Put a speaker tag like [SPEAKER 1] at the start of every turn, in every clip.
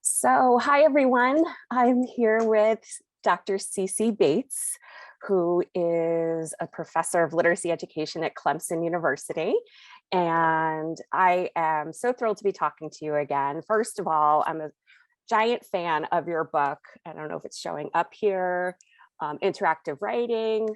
[SPEAKER 1] So, hi everyone. I'm here with Dr. Cece Bates, who is a professor of literacy education at Clemson University. And I am so thrilled to be talking to you again. First of all, I'm a giant fan of your book. I don't know if it's showing up here, Interactive Writing,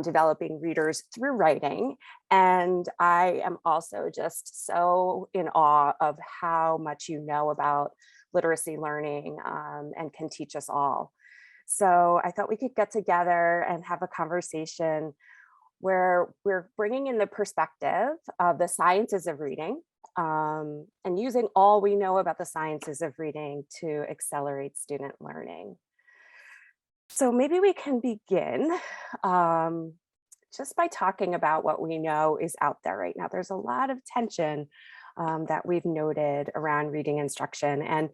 [SPEAKER 1] Developing Readers Through Writing. And I am also just so in awe of how much you know about literacy learning and can teach us all. So I thought we could get together and have a conversation where we're bringing in the perspective of the sciences of reading and using all we know about the sciences of reading to accelerate student learning. So maybe we can begin just by talking about what we know is out there right now. There's a lot of tension that we've noted around reading instruction. And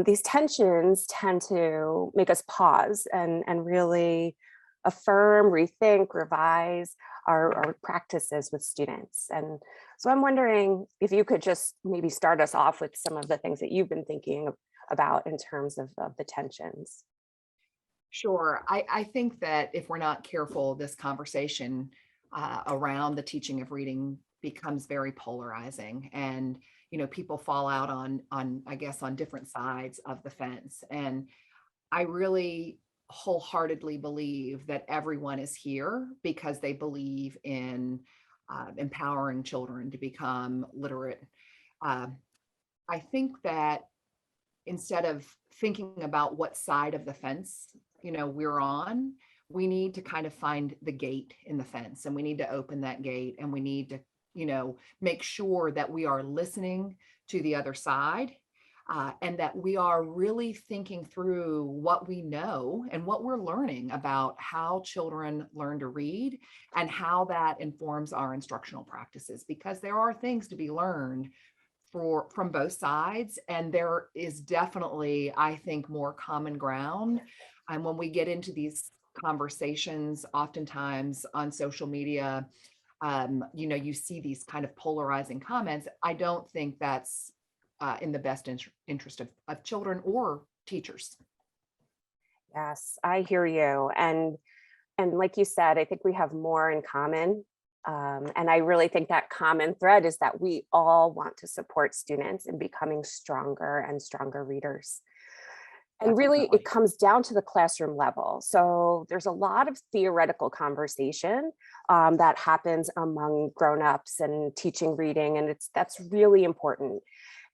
[SPEAKER 1] these tensions tend to make us pause and really affirm, rethink, revise our practices with students. And so I'm wondering if you could just maybe start us off with some of the things that you've been thinking about in terms of the tensions.
[SPEAKER 2] Sure. I think that if we're not careful, this conversation around the teaching of reading becomes very polarizing, and people fall out on I guess on different sides of the fence. And I really wholeheartedly believe that everyone is here because they believe in empowering children to become literate. Uh, I think that instead of thinking about what side of the fence we're on, we need to kind of find the gate in the fence, and we need to open that gate, and we need to make sure that we are listening to the other side, and that we are really thinking through what we know and what we're learning about how children learn to read and how that informs our instructional practices, because there are things to be learned from both sides, and there is definitely, I think, more common ground. And when we get into these conversations, oftentimes on social media, you see these kind of polarizing comments. I don't think that's in the best interest of children or teachers.
[SPEAKER 1] Yes, I hear you. And like you said, I think we have more in common. And I really think that common thread is that we all want to support students in becoming stronger and stronger readers. And really,
[SPEAKER 2] Definitely.
[SPEAKER 1] it comes down to the classroom level. So there's a lot of theoretical conversation that happens among grown-ups and teaching reading, and that's really important.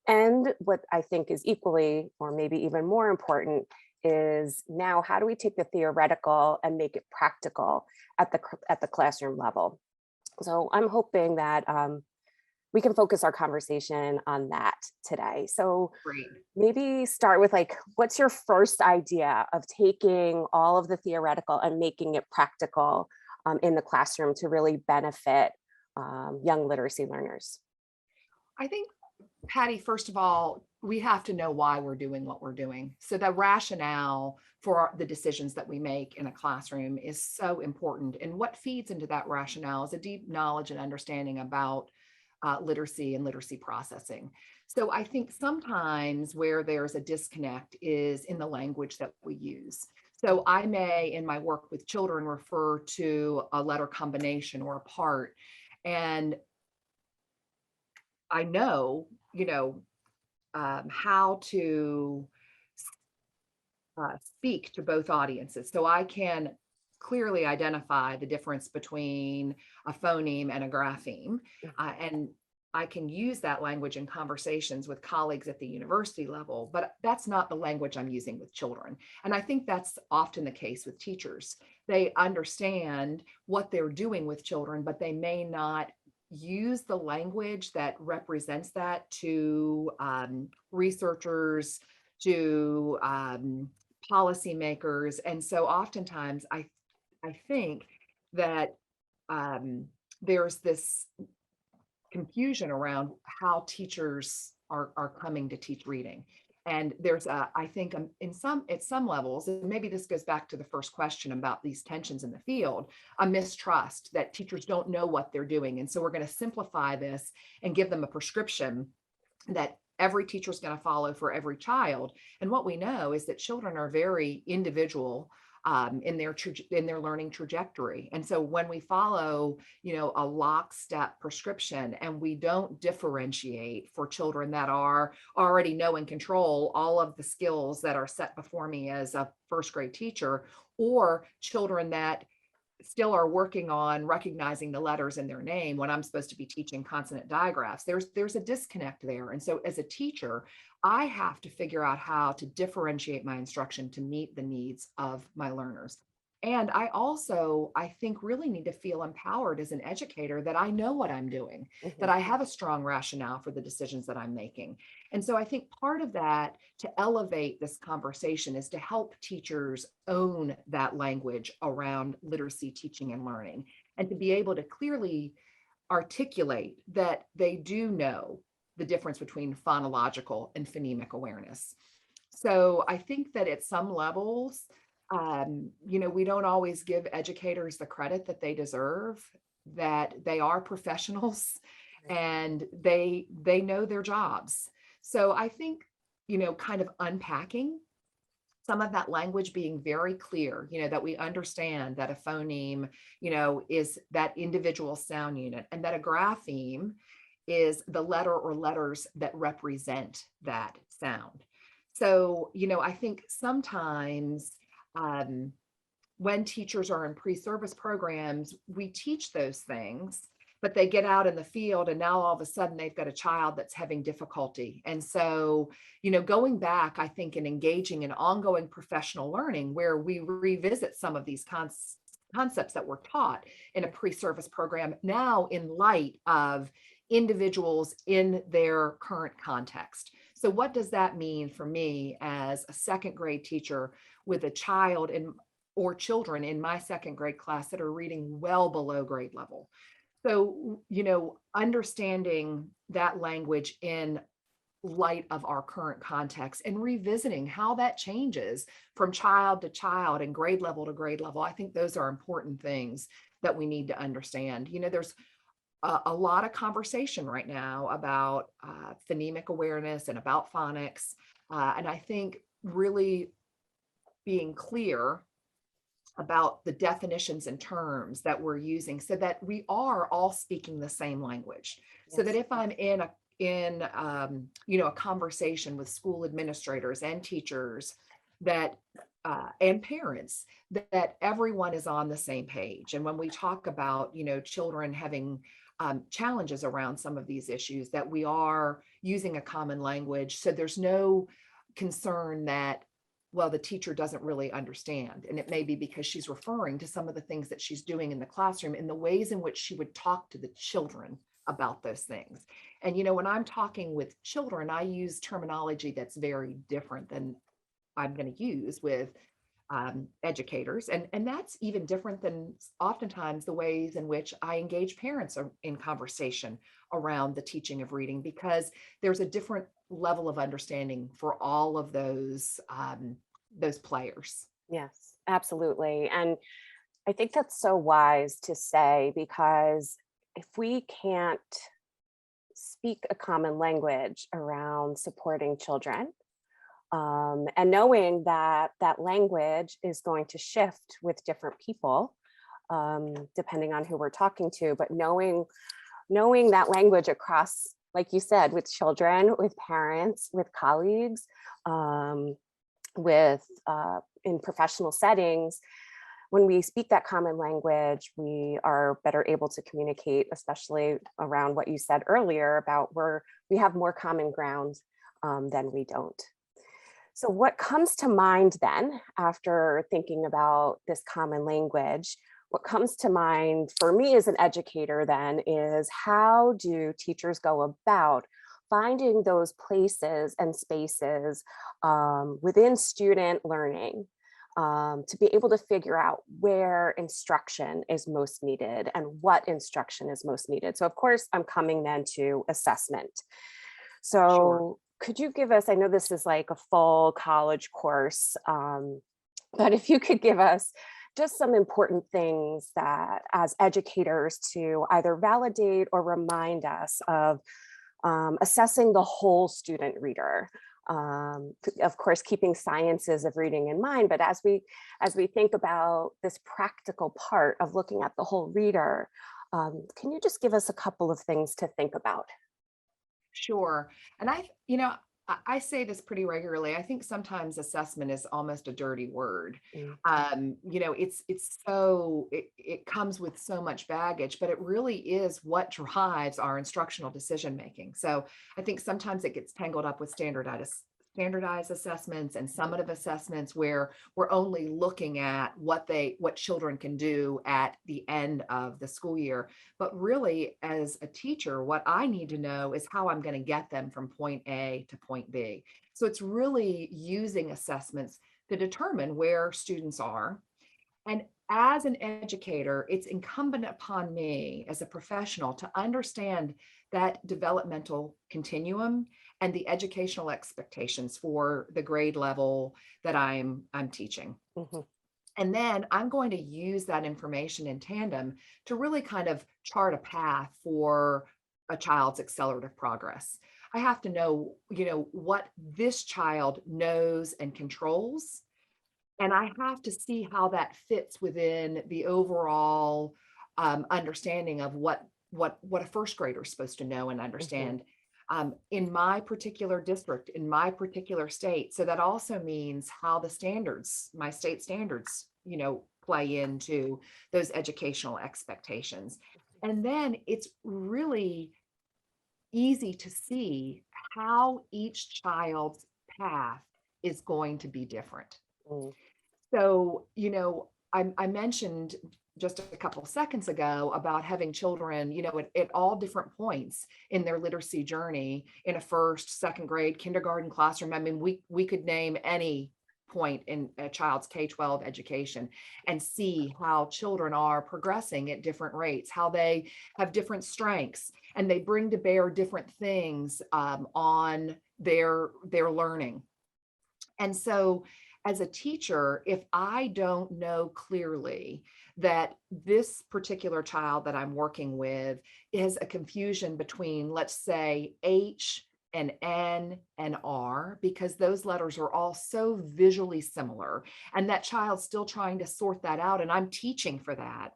[SPEAKER 1] And what I think is equally, or maybe even more important, is now how do we take the theoretical and make it practical at the classroom level? So I'm hoping that we can focus our conversation on that today. So
[SPEAKER 2] Great.
[SPEAKER 1] maybe start with what's your first idea of taking all of the theoretical and making it practical in the classroom to really benefit young literacy learners?
[SPEAKER 2] I think, Patty, first of all, we have to know why we're doing what we're doing. So the rationale for the decisions that we make in a classroom is so important. And what feeds into that rationale is a deep knowledge and understanding about literacy and literacy processing. So I think sometimes where there's a disconnect is in the language that we use. So I may, in my work with children, refer to a letter combination or a part. And I know, how to speak to both audiences. So I can clearly identify the difference between a phoneme and a grapheme. And I can use that language in conversations with colleagues at the university level, but that's not the language I'm using with children. And I think that's often the case with teachers. They understand what they're doing with children, but they may not use the language that represents that to researchers, to policymakers. And so oftentimes I think that there's this confusion around how teachers are coming to teach reading. And there's I think at some levels, and maybe this goes back to the first question about these tensions in the field, a mistrust that teachers don't know what they're doing. And so we're going to simplify this and give them a prescription that every teacher is going to follow for every child. And what we know is that children are very individual in their learning trajectory. And so when we follow, a lockstep prescription and we don't differentiate for children that are already know and control all of the skills that are set before me as a first grade teacher, or children that still are working on recognizing the letters in their name when I'm supposed to be teaching consonant digraphs. There's a disconnect there. And so as a teacher, I have to figure out how to differentiate my instruction to meet the needs of my learners. And I think really need to feel empowered as an educator that I know what I'm doing, that I have a strong rationale for the decisions that I'm making. And so I think part of that to elevate this conversation is to help teachers own that language around literacy, teaching, and learning, and to be able to clearly articulate that they do know the difference between phonological and phonemic awareness. So I think that at some levels, we don't always give educators the credit that they deserve, that they are professionals and they know their jobs. So I think, kind of unpacking some of that language, being very clear, that we understand that a phoneme, is that individual sound unit, and that a grapheme is the letter or letters that represent that sound. So, I think sometimes when teachers are in pre-service programs, we teach those things, but they get out in the field and now all of a sudden they've got a child that's having difficulty. And so, going back, I think, and engaging in ongoing professional learning where we revisit some of these concepts that were taught in a pre-service program now in light of individuals in their current context. So what does that mean for me as a second grade teacher with a child or children in my second grade class that are reading well below grade level? So, understanding that language in light of our current context and revisiting how that changes from child to child and grade level to grade level. I think those are important things that we need to understand. There's a lot of conversation right now about phonemic awareness and about phonics. And I think really being clear about the definitions and terms that we're using so that we are all speaking the same language. Yes. So that if I'm in a conversation with school administrators and teachers that and parents, that everyone is on the same page. And when we talk about, children having challenges around some of these issues, that we are using a common language. So there's no concern that, well, the teacher doesn't really understand. And it may be because she's referring to some of the things that she's doing in the classroom in the ways in which she would talk to the children about those things. And, when I'm talking with children, I use terminology that's very different than I'm going to use with educators. And that's even different than oftentimes the ways in which I engage parents in conversation around the teaching of reading, because there's a different level of understanding for all of those players.
[SPEAKER 1] Yes, absolutely. And I think that's so wise to say, because if we can't speak a common language around supporting children, and knowing that that language is going to shift with different people, depending on who we're talking to, but knowing that language across, like you said, with children, with parents, with colleagues, with in professional settings, when we speak that common language, we are better able to communicate, especially around what you said earlier about where we have more common ground than we don't. So what comes to mind then, after thinking about this common language, what comes to mind for me as an educator then is, how do teachers go about finding those places and spaces within student learning to be able to figure out where instruction is most needed and what instruction is most needed. So of course, I'm coming then to assessment. So sure. Could you give us, I know this is like a full college course, but if you could give us just some important things that as educators to either validate or remind us of assessing the whole student reader. Of course, keeping sciences of reading in mind, but as we think about this practical part of looking at the whole reader, can you just give us a couple of things to think about?
[SPEAKER 2] Sure. And I say this pretty regularly. I think sometimes assessment is almost a dirty word.
[SPEAKER 1] Mm,
[SPEAKER 2] It comes with so much baggage, but it really is what drives our instructional decision making. So I think sometimes it gets tangled up with standardized assessments and summative assessments where we're only looking at what children can do at the end of the school year. But really, as a teacher, what I need to know is how I'm going to get them from point A to point B. So it's really using assessments to determine where students are. And as an educator, it's incumbent upon me as a professional to understand that developmental continuum and the educational expectations for the grade level that I'm teaching.
[SPEAKER 1] mhm,
[SPEAKER 2] And then I'm going to use that information in tandem to really kind of chart a path for a child's accelerative progress. I have to know, what this child knows and controls, and I have to see how that fits within the overall understanding of what a first grader is supposed to know and
[SPEAKER 1] mhm.
[SPEAKER 2] understand in my particular district, in my particular state. So that also means how the standards, my state standards, play into those educational expectations. And then it's really easy to see how each child's path is going to be different.
[SPEAKER 1] Mm,
[SPEAKER 2] So, I mentioned just a couple of seconds ago about having children, at all different points in their literacy journey in a first, second grade, kindergarten classroom. I mean, we could name any point in a child's K-12 education and see how children are progressing at different rates, how they have different strengths, and they bring to bear different things on their learning. And so, as a teacher, if I don't know clearly that this particular child that I'm working with is a confusion between, let's say, H and N and R, because those letters are all so visually similar, and that child's still trying to sort that out, and I'm teaching for that.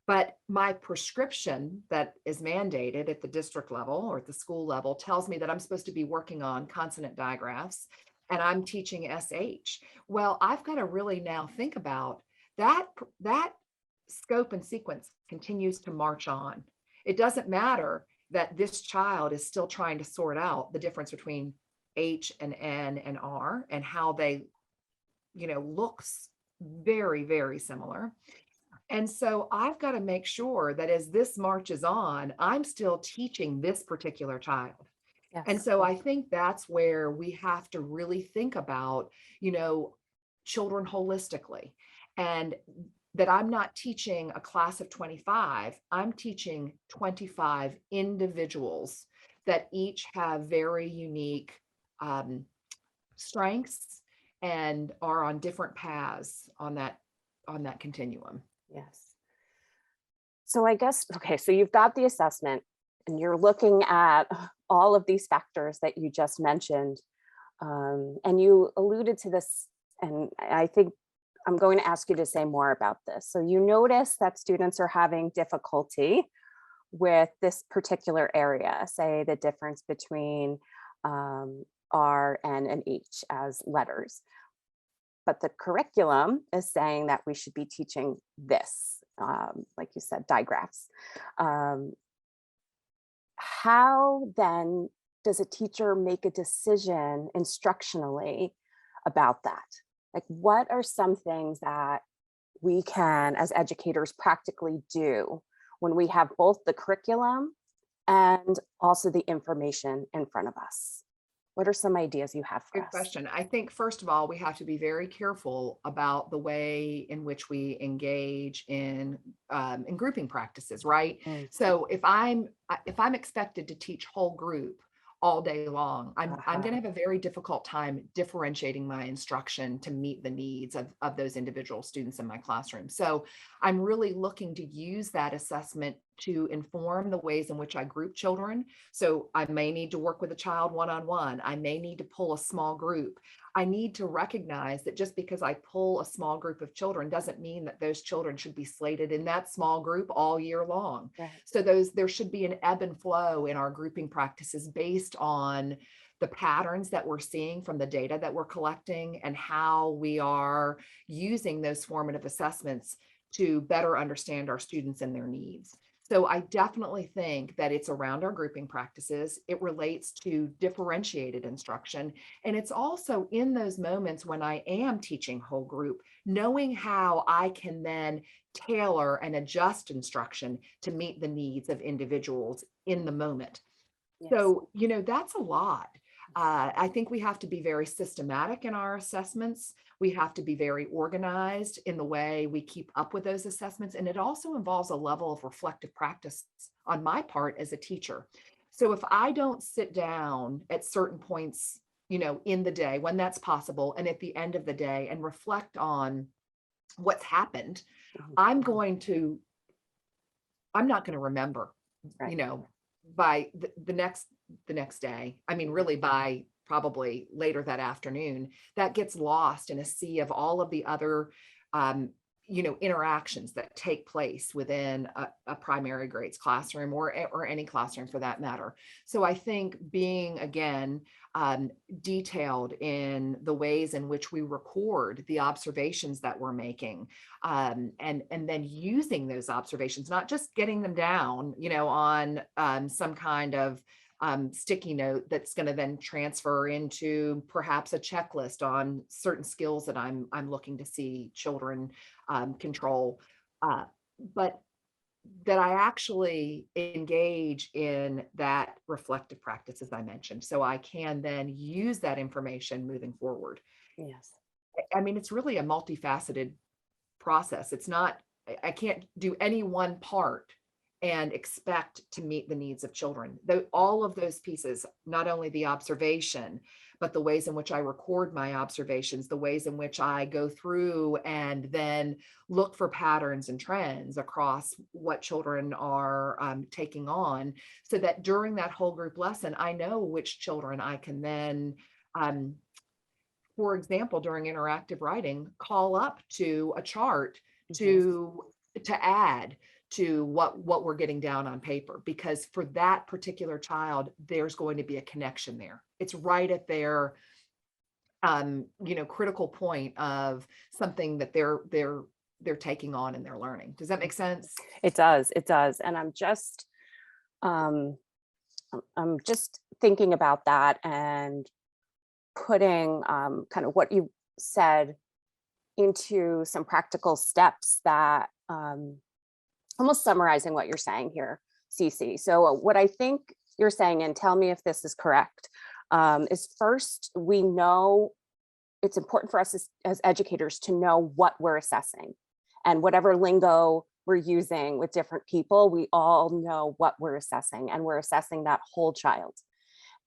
[SPEAKER 2] But my prescription that is mandated at the district level or at the school level tells me that I'm supposed to be working on consonant digraphs and I'm teaching SH. Well, I've got to really now think about that scope and sequence continues to march on. It doesn't matter that this child is still trying to sort out the difference between H and N and R and how they, looks very, very similar. And so I've got to make sure that as this marches on, I'm still teaching this particular child. And
[SPEAKER 1] yes.
[SPEAKER 2] so I think that's where we have to really think about, children holistically, and that I'm not teaching a class of 25, I'm teaching 25 individuals that each have very unique strengths and are on different paths on that continuum.
[SPEAKER 1] Yes. So I guess, okay, so you've got the assessment and you're looking at all of these factors that you just mentioned. And you alluded to this, and I think I'm going to ask you to say more about this. So you notice that students are having difficulty with this particular area, say the difference between R, N, and H as letters. But the curriculum is saying that we should be teaching this, like you said, digraphs. How then does a teacher make a decision instructionally about that? Like, what are some things that we can, as educators, practically do when we have both the curriculum and also the information in front of us? What are some ideas you have for
[SPEAKER 2] Good
[SPEAKER 1] us?
[SPEAKER 2] question. I think, first of all, we have to be very careful about the way in which we engage in grouping practices, right?
[SPEAKER 1] Mm,
[SPEAKER 2] So if I'm expected to teach whole group all day long, I'm going
[SPEAKER 1] uh-huh.
[SPEAKER 2] to have a very difficult time differentiating my instruction to meet the needs of those individual students in my classroom. So I'm really looking to use that assessment to inform the ways in which I group children. So I may need to work with a child one-on-one. I may need to pull a small group. I need to recognize that just because I pull a small group of children doesn't mean that those children should be slated in that small group all year long.
[SPEAKER 1] Right.
[SPEAKER 2] So there should be an ebb and flow in our grouping practices based on the patterns that we're seeing from the data that we're collecting and how we are using those formative assessments to better understand our students and their needs. So I definitely think that it's around our grouping practices. It relates to differentiated instruction. And it's also in those moments when I am teaching whole group, knowing how I can then tailor and adjust instruction to meet the needs of individuals in the moment.
[SPEAKER 1] Yes.
[SPEAKER 2] So, that's a lot. I think we have to be very systematic in our assessments. We have to be very organized in the way we keep up with those assessments. And it also involves a level of reflective practice on my part as a teacher. So if I don't sit down at certain points, in the day when that's possible, and at the end of the day and reflect on what's happened,
[SPEAKER 1] Mhm.
[SPEAKER 2] I'm not going to remember,
[SPEAKER 1] Right.
[SPEAKER 2] by the next day. I mean, really by probably later that afternoon, that gets lost in a sea of all of the other, interactions that take place within a primary grades classroom or any classroom for that matter. So I think being, again, detailed in the ways in which we record the observations that we're making, and then using those observations, not just getting them down, on some kind of sticky note that's going to then transfer into perhaps a checklist on certain skills that I'm looking to see children control, but that I actually engage in that reflective practice, as I mentioned, so I can then use that information moving forward.
[SPEAKER 1] Yes.
[SPEAKER 2] I mean, it's really a multifaceted process. It's not, I can't do any one part and expect to meet the needs of children. Though all of those pieces, not only the observation, but the ways in which I record my observations, the ways in which I go through and then look for patterns and trends across what children are taking on, so that during that whole group lesson, I know which children I can then, for example, during interactive writing, call up to a chart to add to what we're getting down on paper, because for that particular child, there's going to be a connection there. It's right at their critical point of something that they're taking on and they're learning. Does that make sense?
[SPEAKER 1] It does. It does. And um, I'm just thinking about that and putting kind of what you said into some practical steps that almost summarizing what you're saying here, Cece. So what I think you're saying, and tell me if this is correct, is first, we know it's important for us as educators to know what we're assessing, and whatever lingo we're using with different people, we all know what we're assessing, and we're assessing that whole child.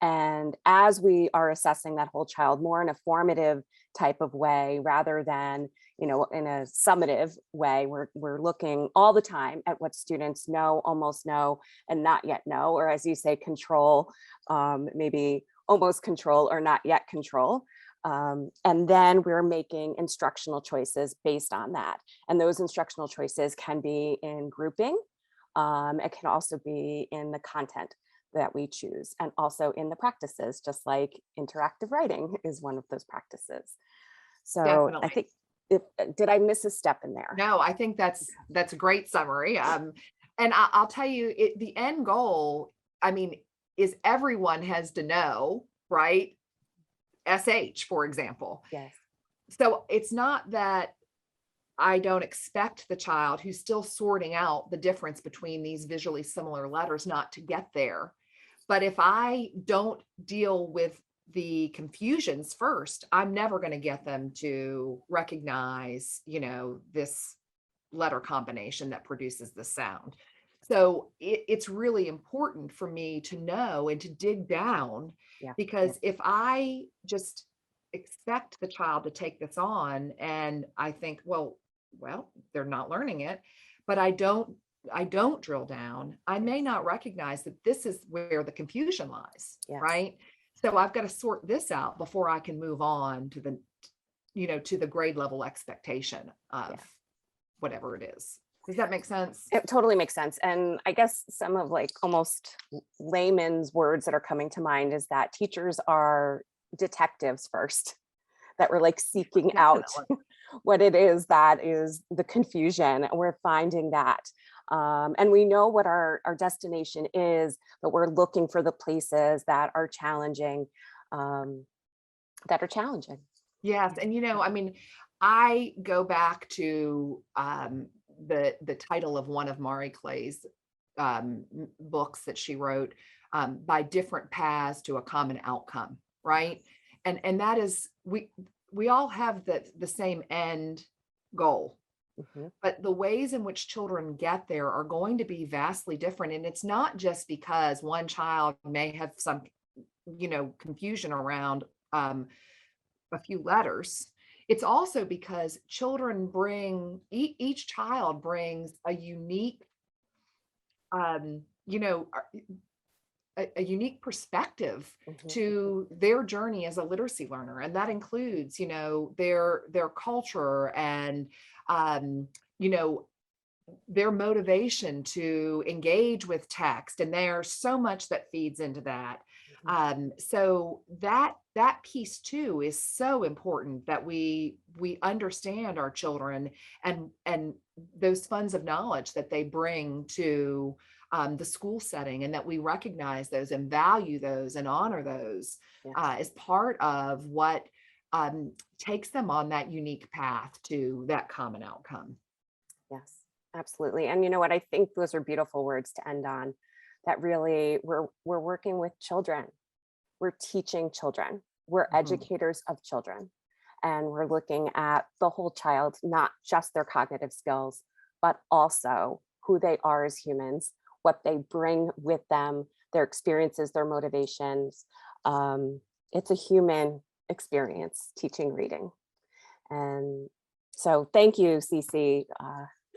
[SPEAKER 1] And as we are assessing that whole child more in a formative type of way, rather than, in a summative way, we're looking all the time at what students know, almost know, and not yet know, or as you say, control, maybe almost control or not yet control. And then we're making instructional choices based on that. And those instructional choices can be in grouping. It can also be in the content that we choose, and also in the practices, just like interactive writing is one of those practices. So
[SPEAKER 2] Definitely.
[SPEAKER 1] I think, did I miss a step in there?
[SPEAKER 2] No, I think that's a great summary. And I'll tell you, the end goal, I mean, is everyone has to know, right? SH, for example.
[SPEAKER 1] Yes.
[SPEAKER 2] So it's not that I don't expect the child who's still sorting out the difference between these visually similar letters not to get there. But if I don't deal with the confusions first, I'm never going to get them to recognize, this letter combination that produces the sound. So it's really important for me to know and to dig down,
[SPEAKER 1] Yeah.
[SPEAKER 2] because if I just expect the child to take this on and I think, well, they're not learning it, but I don't I don't drill down, I may not recognize that this is where the confusion lies,
[SPEAKER 1] Yes.
[SPEAKER 2] right? So I've got to sort this out before I can move on to the, to the grade level expectation of
[SPEAKER 1] Yeah.
[SPEAKER 2] whatever it is. Does that make sense?
[SPEAKER 1] It totally makes sense. And I guess some of like almost layman's words that are coming to mind is that teachers are detectives first, that we're like seeking out
[SPEAKER 2] Definitely.
[SPEAKER 1] what it is that is the confusion. And we're finding that. And we know what our destination is, but we're looking for the places that are challenging, that are challenging.
[SPEAKER 2] Yes, and I mean, I go back to the title of one of Mari Clay's books that she wrote, by different paths to a common outcome, right? And that is, we all have the same end goal,
[SPEAKER 1] Mhm.
[SPEAKER 2] but the ways in which children get there are going to be vastly different. And it's not just because one child may have some, confusion around a few letters. It's also because children bring, each child brings a unique, um, you know, a unique perspective
[SPEAKER 1] Mhm.
[SPEAKER 2] to their journey as a literacy learner, and that includes, their culture and, um, you know, their motivation to engage with text. And there's so much that feeds into that.
[SPEAKER 1] Mhm.
[SPEAKER 2] So that piece too is so important, that we understand our children and those funds of knowledge that they bring to the school setting, and that we recognize those and value those and honor those
[SPEAKER 1] Yes.
[SPEAKER 2] as part of what takes them on that unique path to that common outcome.
[SPEAKER 1] Yes, absolutely. And you know what? I think those are beautiful words to end on. That really we're working with children. We're teaching children. We're
[SPEAKER 2] Mhm.
[SPEAKER 1] educators of children. And we're looking at the whole child, not just their cognitive skills, but also who they are as humans, what they bring with them, their experiences, their motivations. Um, it's a human experience teaching reading. And so thank you, Cece,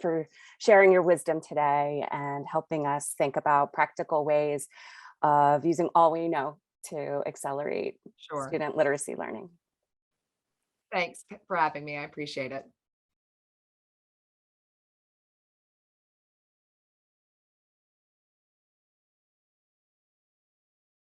[SPEAKER 1] for sharing your wisdom today and helping us think about practical ways of using all we know to accelerate
[SPEAKER 2] Sure.
[SPEAKER 1] student literacy learning.
[SPEAKER 2] Thanks for having me. I appreciate it.